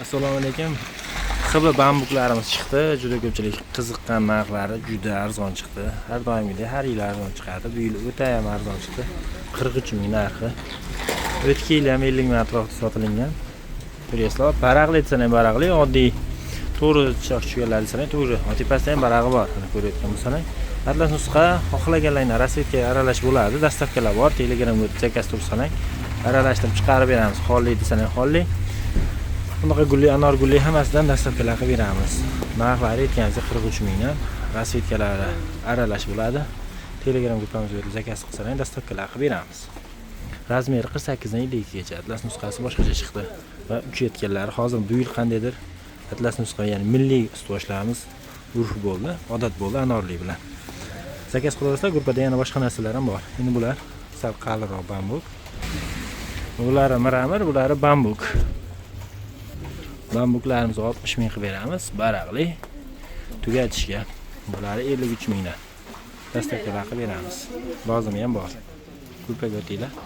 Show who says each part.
Speaker 1: Assalomu alaykum. Xib bambuklarimiz chiqdi. Juda ko'pchilik qiziqqan narxlari juda arzon chiqdi. Har doimgidek har yil arzon chiqadi. Bu yil o'ta ham arzon chiqdi. 43 ming narxi. O'tgan yil ham 50 ming atrofida sotilgan. Ko'ryapsizlar, baraqli desa ham baraqli, oddiy to'g'ri cho'chganlar desa ham to'g'ri. Tepasida ham barag'i bor. Mana ko'rayotgan bo'lsangiz. Atlas nusxa xohlaganlarni rasvetga aralash bo'ladi. Dastavkalar bor. Telegramga zakaz tursangiz aralashtirib chiqarib beramiz. Xolli desa ham xolli. Bunaqa gulli, anor gulli hammasidan dastavkalar qilib beramiz. Narxlari aytganimizda 43 mingdan rasvetkalari aralash bo'ladi. Telegram gruppamizga zakaz qilsangiz dastavkalar qilib beramiz. Razmeri 48 dan 52 gacha. Atlas nusxasi boshqacha chiqdi va uchayotganlari hozir bu yil qandaydir Atlas nusxa, ya'ni milliy ustuvashlarimiz urf bo'ldi, odat bo'ldi anorli bilan. Zakaz qilasizlar, gruppada yana boshqa narsalar ham bor. Endi bular sal qalinroq bambuk. Bular miramir, bular bambuk. Bambuklarimizni 60 ming qilib beramiz, baraqli. Tugatishga. Bularni 53 mingdan dastavkalar qilib beramiz. Lozimi ham bor. Grupaga o'tinglar.